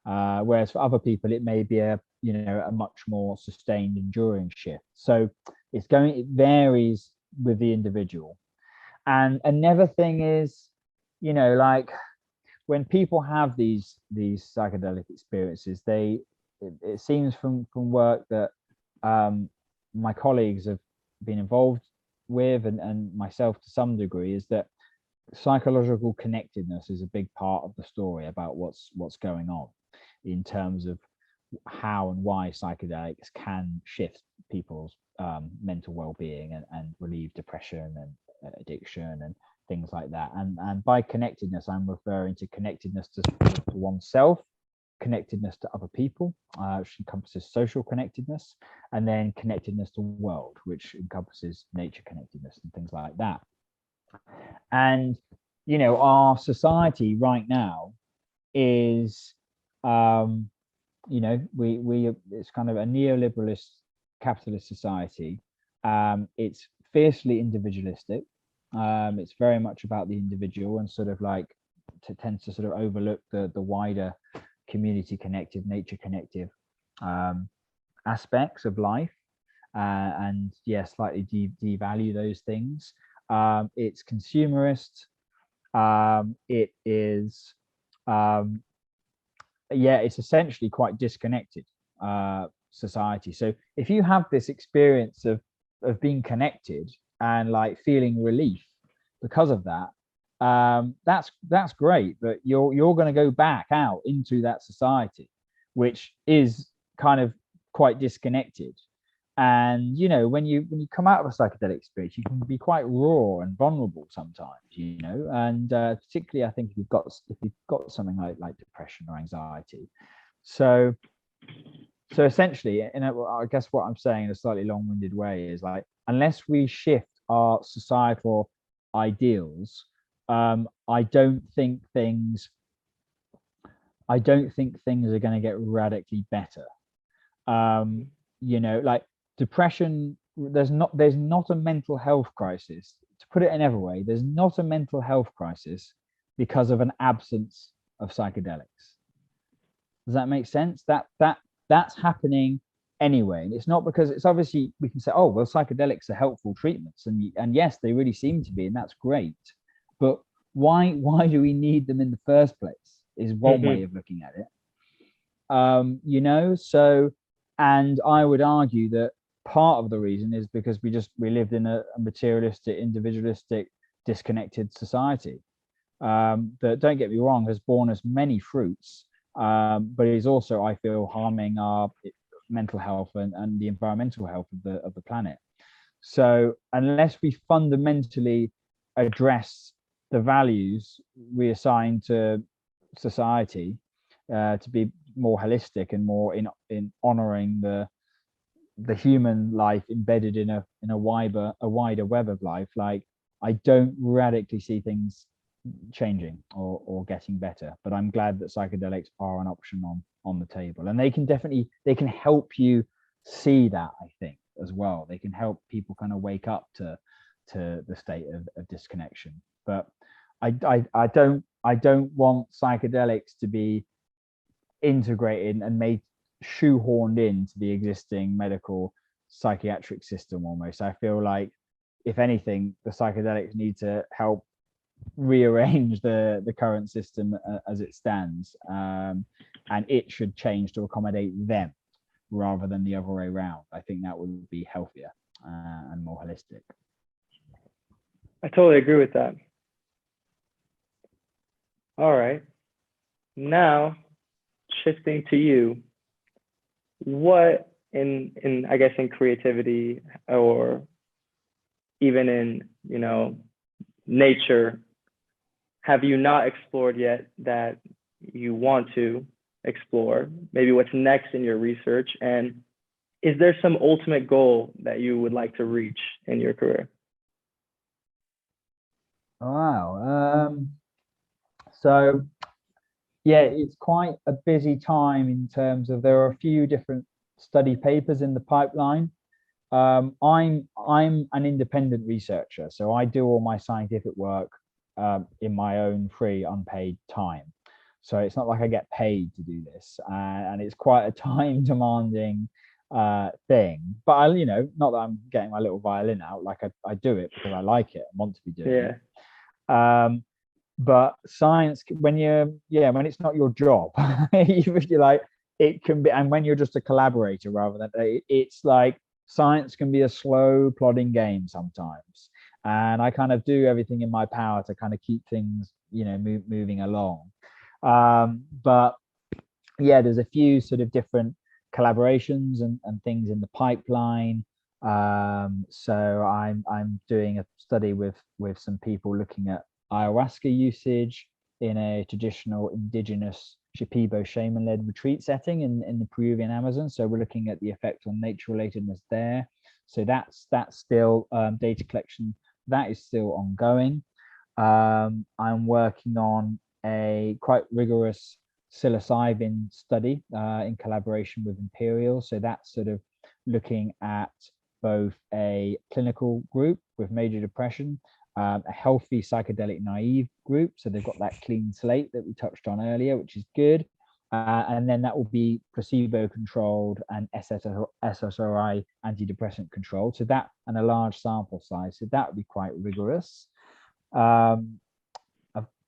Whereas for other people, it may be a much more sustained, enduring shift. So it varies with the individual. And another thing is, like when people have these psychedelic experiences, it seems from work that my colleagues have been involved with, and myself to some degree, is that psychological connectedness is a big part of the story about what's going on in terms of how and why psychedelics can shift people's mental well-being and relieve depression and addiction and things like that. And by connectedness, I'm referring to connectedness to oneself, connectedness to other people, which encompasses social connectedness, and then connectedness to the world, which encompasses nature connectedness and things like that. And our society right now is it's kind of a neoliberalist capitalist society. It's fiercely individualistic. It's very much about the individual, and sort of like tends to sort of overlook the wider community connected, nature connective aspects of life, and slightly devalue those things. It's consumerist. It is it's essentially quite disconnected society. So if you have this experience of being connected and like feeling relief because of that, that's great, but you're going to go back out into that society, which is kind of quite disconnected. And when you come out of a psychedelic experience, you can be quite raw and vulnerable sometimes, and particularly I think if you've got something like depression or anxiety. So So essentially, I guess what I'm saying in a slightly long-winded way is like, unless we shift our societal ideals, I don't think things are going to get radically better. Like depression, there's not a mental health crisis. To put it another way, there's not a mental health crisis because of an absence of psychedelics. Does that make sense? That's happening anyway. And it's not because it's obviously we can say, oh, well, psychedelics are helpful treatments. And yes, they really seem to be, and that's great. But why do we need them in the first place is one way of looking at it. So, and I would argue that part of the reason is because we lived in a materialistic, individualistic, disconnected society that, don't get me wrong, has borne us many fruits. But it is also, I feel, harming our mental health and the environmental health of the planet. So unless we fundamentally address the values we assign to society to be more holistic and more in honoring the human life embedded in a wider web of life, like I don't radically see things changing or getting better. But I'm glad that psychedelics are an option on the table, and they can help you see that, I think, as well. They can help people kind of wake up to the state of disconnection. But I don't want psychedelics to be integrated and made shoehorned into the existing medical psychiatric system almost. I feel like, if anything, the psychedelics need to help rearrange the current system as it stands, and it should change to accommodate them rather than the other way around. I think that would be healthier and more holistic. I totally agree with that. All right, now shifting to you, what in I guess in creativity or even in nature have you not explored yet that you want to explore? Maybe what's next in your research, and is there some ultimate goal that you would like to reach in your career? Wow. So yeah, it's quite a busy time in terms of, there are a few different study papers in the pipeline. I'm an independent researcher, so I do all my scientific work in my own free, unpaid time. So it's not like I get paid to do this, and it's quite a time demanding thing. But not that I'm getting my little violin out, like I do it because I like it and want to be doing it. But science, when it's not your job, you're like, it can be, and when you're just a collaborator rather than, it's like science can be a slow plodding game sometimes, and I kind of do everything in my power to kind of keep things moving along. But yeah, there's a few sort of different collaborations and things in the pipeline. So I'm doing a study with some people looking at ayahuasca usage in a traditional indigenous Shipibo shaman-led retreat setting in the Peruvian Amazon. So we're looking at the effect on nature relatedness there. So that's still data collection that is still ongoing. I'm working on a quite rigorous psilocybin study in collaboration with Imperial. So that's sort of looking at both a clinical group with major depression, a healthy psychedelic naive group. So they've got that clean slate that we touched on earlier, which is good. And then that will be placebo controlled and SSRI antidepressant controlled. So that, and a large sample size. So that would be quite rigorous. I've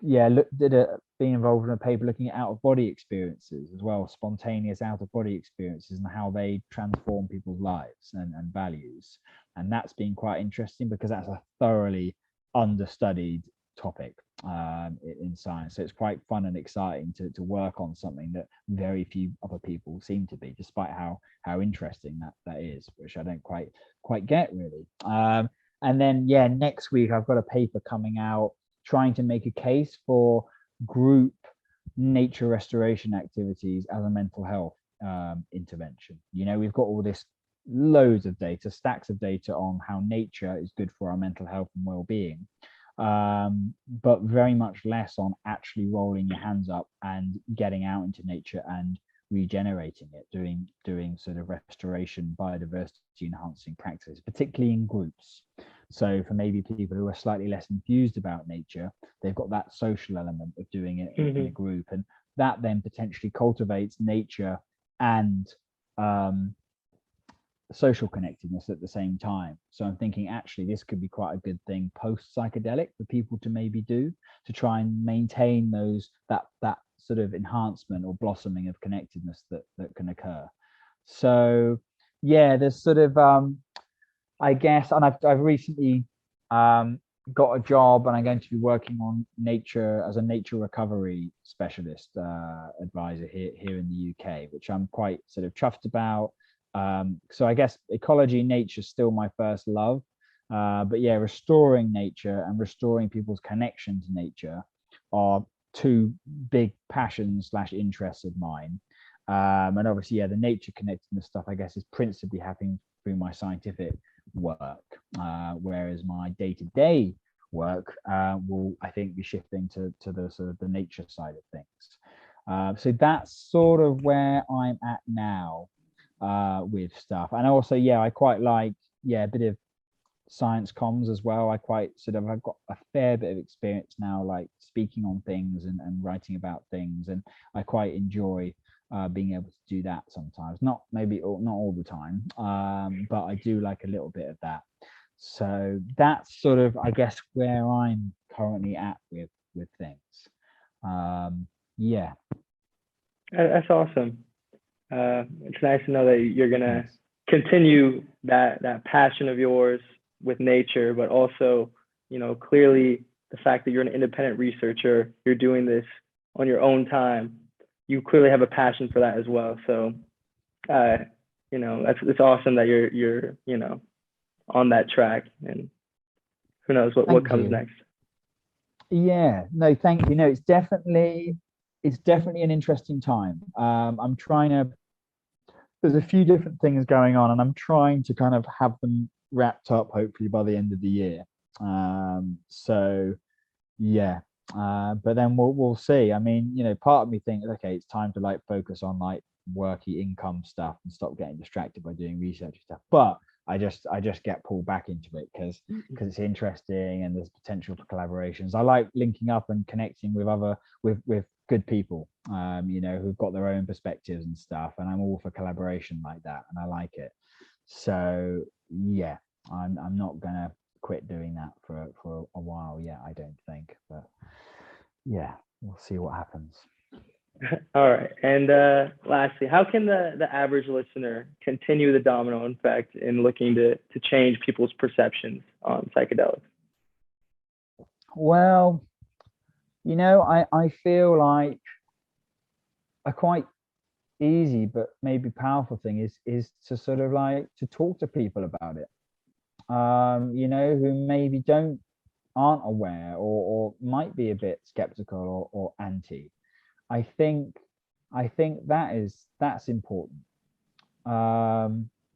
been involved in a paper looking at out-of-body experiences as well, spontaneous out-of-body experiences and how they transform people's lives and values. And that's been quite interesting because that's a thoroughly understudied topic in science. So it's quite fun and exciting to work on something that very few other people seem to be, despite how interesting that is, which I don't quite get really. And then next week I've got a paper coming out trying to make a case for group nature restoration activities as a mental health intervention. We've got all this loads of data, stacks of data on how nature is good for our mental health and well-being, but very much less on actually rolling your hands up and getting out into nature and regenerating it, doing sort of restoration, biodiversity enhancing practices, particularly in groups. So for maybe people who are slightly less enthused about nature, they've got that social element of doing it in a group, and that then potentially cultivates nature and social connectedness at the same time. So I'm thinking actually this could be quite a good thing post psychedelic for people to maybe do, to try and maintain that sort of enhancement or blossoming of connectedness that can occur. So yeah, there's sort of I guess, and I've recently got a job, and I'm going to be working on nature as a nature recovery specialist advisor here in the UK, which I'm quite sort of chuffed about. So I guess ecology, nature is still my first love, but yeah, restoring nature and restoring people's connection to nature are two big passions / interests of mine. And obviously, yeah, the nature connectedness stuff, I guess, is principally happening through my scientific work, whereas my day-to-day work will, I think, be shifting to the sort of the nature side of things. So that's sort of where I'm at now with stuff. And also, yeah, I quite like, a bit of science comms as well. I've got a fair bit of experience now, like speaking on things and writing about things, and I quite enjoy being able to do that sometimes. Not all the time, but I do like a little bit of that. So that's sort of, I guess, where I'm currently at with things. Yeah, That's awesome. It's nice to know that you're gonna continue that passion of yours with nature, but also, clearly the fact that you're an independent researcher, you're doing this on your own time, you clearly have a passion for that as well. So, it's awesome that you're on that track, and who knows what comes next. Yeah, no, thank you. No, it's definitely an interesting time. There's a few different things going on, and I'm trying to kind of have them wrapped up hopefully by the end of the year. So yeah, but then we'll see. I mean, part of me thinks, okay, it's time to like focus on like worky income stuff and stop getting distracted by doing research stuff. But I just get pulled back into it because it's interesting and there's potential for collaborations. I like linking up and connecting with good people, who've got their own perspectives and stuff, and I'm all for collaboration like that, and I like it. So yeah, I'm not gonna quit doing that for a while yet, I don't think, but yeah, we'll see what happens. All right, and lastly, how can the average listener continue the domino effect in looking to change people's perceptions on psychedelics? Well, I feel like a quite easy but maybe powerful thing is to sort of like to talk to people about it, who maybe aren't aware or might be a bit skeptical or anti. I think that's important. I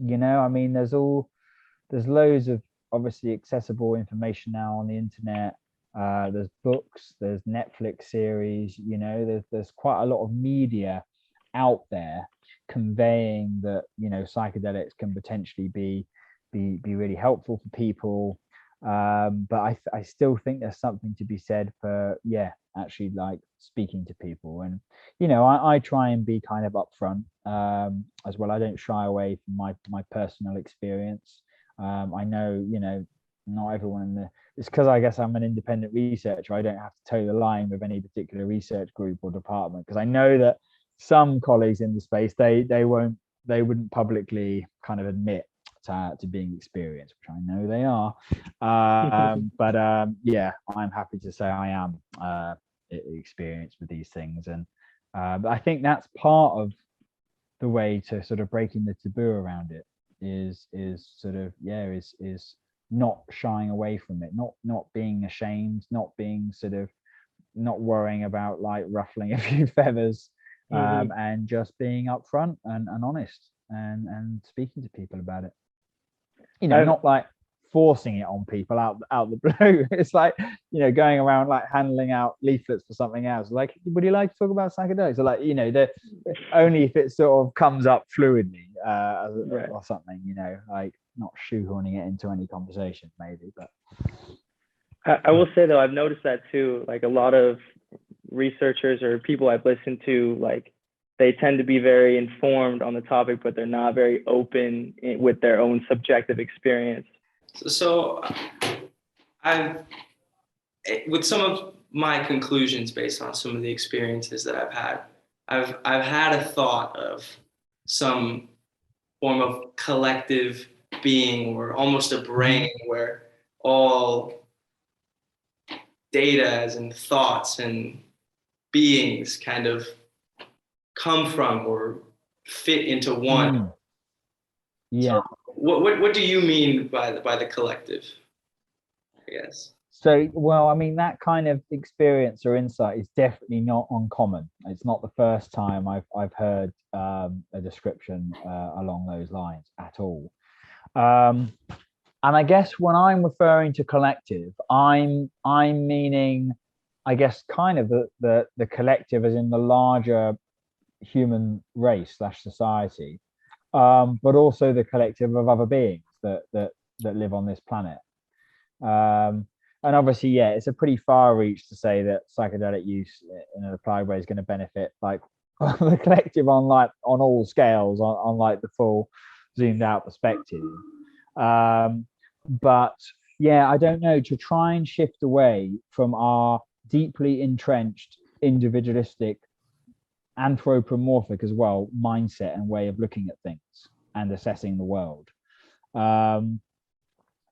mean, there's loads of obviously accessible information now on the internet. There's books, there's Netflix series, there's quite a lot of media out there conveying that, psychedelics can potentially be really helpful for people. But I still think there's something to be said for, actually like speaking to people. And, I try and be kind of upfront as well. I don't shy away from my personal experience. I know, not everyone it's because I guess I'm an independent researcher. I don't have to toe the line with any particular research group or department, because I know that some colleagues in the space, they wouldn't publicly kind of admit to being experienced, which I know they are. But I'm happy to say I am experienced with these things, and but I think that's part of the way to sort of breaking the taboo around it is sort of is not shying away from it, not being ashamed, not being sort of not worrying about like ruffling a few feathers, and just being upfront and honest and speaking to people about it. You know, not like forcing it on people out the blue. It's like, you know, going around like handing out leaflets for something else. Like, would you like to talk about psychedelics? Or like, you know, only if it sort of comes up fluidly or something, you know, like not shoehorning it into any conversation maybe. But I will say though, I've noticed that too. Like a lot of researchers or people I've listened to, like they tend to be very informed on the topic, but they're not very open with their own subjective experience. So with some of my conclusions based on some of the experiences that I've had, I've had a thought of some form of collective being or almost a brain where all data and thoughts and beings kind of come from or fit into one. Yeah. So what do you mean by the collective, I guess? So, well, I mean, that kind of experience or insight is definitely not uncommon. It's not the first time I've heard a description along those lines at all. And I guess when I'm referring to collective, I'm meaning, I guess, kind of the collective as in the larger human race / society, but also the collective of other beings that live on this planet. And obviously, yeah, it's a pretty far reach to say that psychedelic use in an applied way is going to benefit like the collective on all scales, on like the full zoomed out perspective. But yeah, I don't know, to try and shift away from our deeply entrenched, individualistic, anthropomorphic as well mindset and way of looking at things and assessing the world.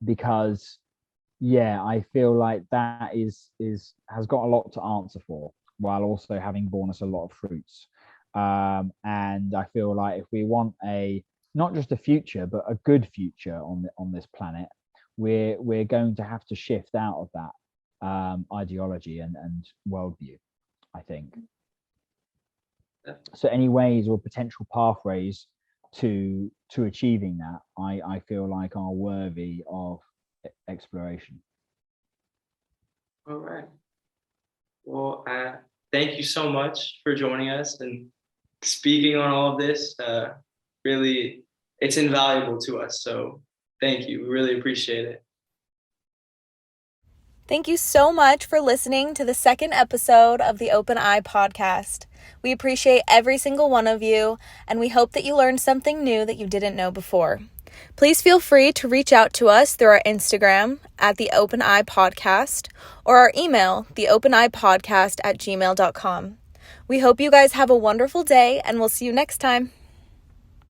Because yeah, I feel like that has got a lot to answer for, while also having borne us a lot of fruits. And I feel like if we want not just a future, but a good future on this planet, we're going to have to shift out of that ideology and worldview, I think. So any ways or potential pathways to achieving that, I feel like are worthy of exploration. All right. Well, thank you so much for joining us and speaking on all of this. Really, it's invaluable to us. So thank you. We really appreciate it. Thank you so much for listening to the second episode of the Open Eye podcast. We appreciate every single one of you, and we hope that you learned something new that you didn't know before. Please feel free to reach out to us through our Instagram at the Open Eye Podcast or our email, theopeneyepodcast@gmail.com. We hope you guys have a wonderful day, and we'll see you next time.